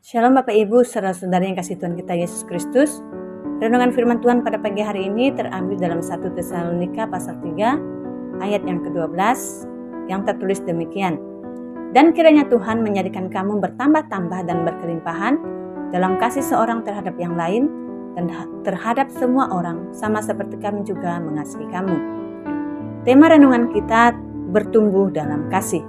Shalom Bapak Ibu, saudara-saudari yang kasih Tuhan kita Yesus Kristus. Renungan firman Tuhan pada pagi hari ini terambil dalam 1 Tesalonika pasal 3 ayat yang ke-12 yang tertulis demikian. Dan kiranya Tuhan menjadikan kamu bertambah-tambah dan berkelimpahan dalam kasih seorang terhadap yang lain dan terhadap semua orang, sama seperti kami juga mengasihi kamu. Tema renungan kita bertumbuh dalam kasih.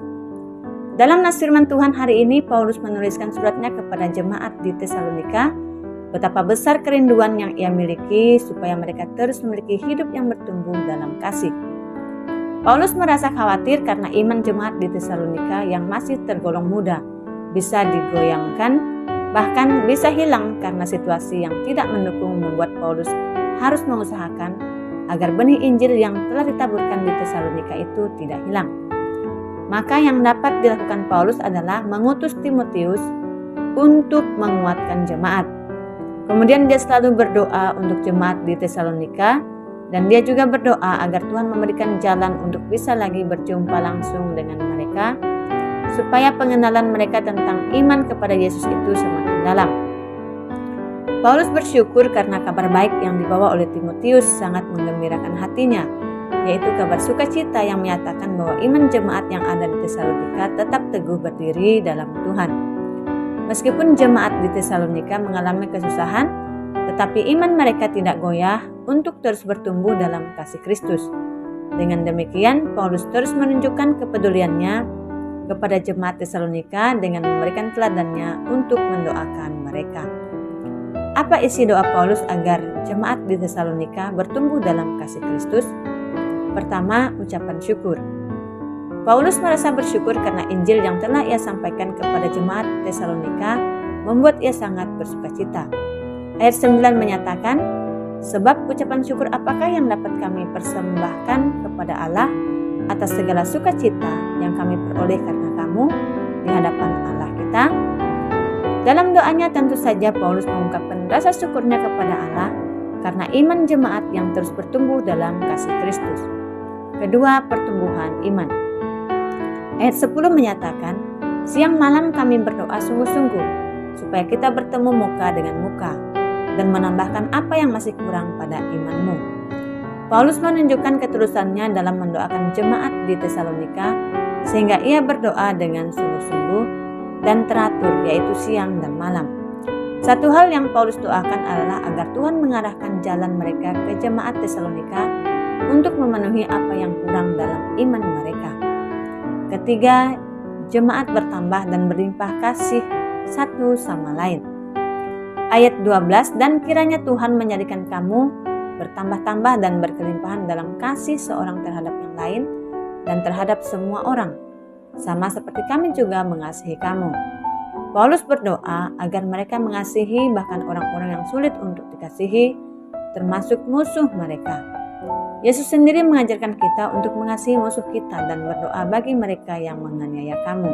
Dalam nas firman Tuhan hari ini, Paulus menuliskan suratnya kepada jemaat di Tesalonika, betapa besar kerinduan yang ia miliki supaya mereka terus memiliki hidup yang bertumbuh dalam kasih. Paulus merasa khawatir karena iman jemaat di Tesalonika yang masih tergolong muda bisa digoyangkan, bahkan bisa hilang karena situasi yang tidak mendukung membuat Paulus harus mengusahakan agar benih Injil yang telah ditaburkan di Tesalonika itu tidak hilang. Maka yang dapat dilakukan Paulus adalah mengutus Timotius untuk menguatkan jemaat. Kemudian dia selalu berdoa untuk jemaat di Tesalonika, dan dia juga berdoa agar Tuhan memberikan jalan untuk bisa lagi berjumpa langsung dengan mereka, supaya pengenalan mereka tentang iman kepada Yesus itu semakin dalam. Paulus bersyukur karena kabar baik yang dibawa oleh Timotius sangat menggembirakan hatinya, yaitu kabar sukacita yang menyatakan bahwa iman jemaat yang ada di Tesalonika tetap teguh berdiri dalam Tuhan. Meskipun jemaat di Tesalonika mengalami kesusahan, tetapi iman mereka tidak goyah untuk terus bertumbuh dalam kasih Kristus. Dengan demikian, Paulus terus menunjukkan kepeduliannya kepada jemaat Tesalonika dengan memberikan teladannya untuk mendoakan mereka. Apa isi doa Paulus agar jemaat di Tesalonika bertumbuh dalam kasih Kristus? Pertama, ucapan syukur. Paulus merasa bersyukur karena Injil yang telah ia sampaikan kepada jemaat Tesalonika membuat ia sangat bersukacita. Ayat 9 menyatakan, sebab ucapan syukur apakah yang dapat kami persembahkan kepada Allah atas segala sukacita yang kami peroleh karena kamu di hadapan Allah kita? Dalam doanya tentu saja Paulus mengungkapkan rasa syukurnya kepada Allah karena iman jemaat yang terus bertumbuh dalam kasih Kristus. Kedua, pertumbuhan iman. Ayat 10 menyatakan, siang malam kami berdoa sungguh-sungguh supaya kita bertemu muka dengan muka dan menambahkan apa yang masih kurang pada imanmu. Paulus menunjukkan ketulusannya dalam mendoakan jemaat di Tesalonika sehingga ia berdoa dengan sungguh-sungguh dan teratur, yaitu siang dan malam. Satu hal yang Paulus doakan adalah agar Tuhan mengarahkan jalan mereka ke jemaat Tesalonika untuk memenuhi apa yang kurang dalam iman mereka. Ketiga, jemaat bertambah dan berlimpah kasih satu sama lain. Ayat 12, dan kiranya Tuhan menjadikan kamu bertambah-tambah dan berkelimpahan dalam kasih seorang terhadap yang lain dan terhadap semua orang, sama seperti kami juga mengasihi kamu. Paulus berdoa agar mereka mengasihi bahkan orang-orang yang sulit untuk dikasihi, termasuk musuh mereka. Yesus sendiri mengajarkan kita untuk mengasihi musuh kita dan berdoa bagi mereka yang menganiaya kamu.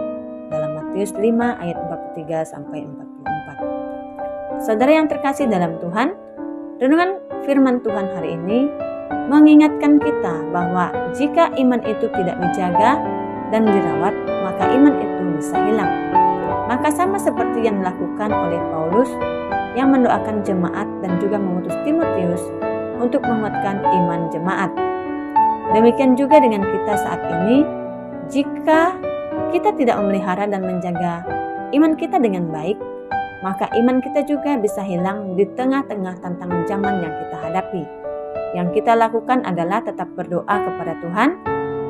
Dalam Matius 5 ayat 43-44. Saudara yang terkasih dalam Tuhan, renungan firman Tuhan hari ini mengingatkan kita bahwa jika iman itu tidak dijaga dan dirawat, maka iman itu bisa hilang. Maka sama seperti yang dilakukan oleh Paulus yang mendoakan jemaat dan juga mengutus Timotius untuk menguatkan iman jemaat. Demikian juga dengan kita saat ini, jika kita tidak memelihara dan menjaga iman kita dengan baik, maka iman kita juga bisa hilang di tengah-tengah tantangan zaman yang kita hadapi. Yang kita lakukan adalah tetap berdoa kepada Tuhan,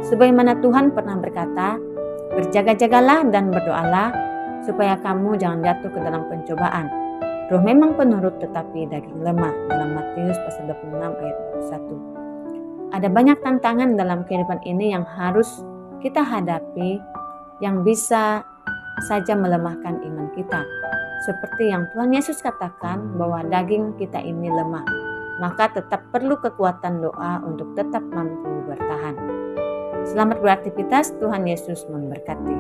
sebagaimana Tuhan pernah berkata, berjaga-jagalah dan berdoalah, supaya kamu jangan jatuh ke dalam pencobaan. Roh memang penurut tetapi daging lemah. Dalam Matius pasal 26 ayat 21. Ada banyak tantangan dalam kehidupan ini yang harus kita hadapi, yang bisa saja melemahkan iman kita. Seperti yang Tuhan Yesus katakan bahwa daging kita ini lemah, maka tetap perlu kekuatan doa untuk tetap mampu bertahan. Selamat beraktivitas, Tuhan Yesus memberkati.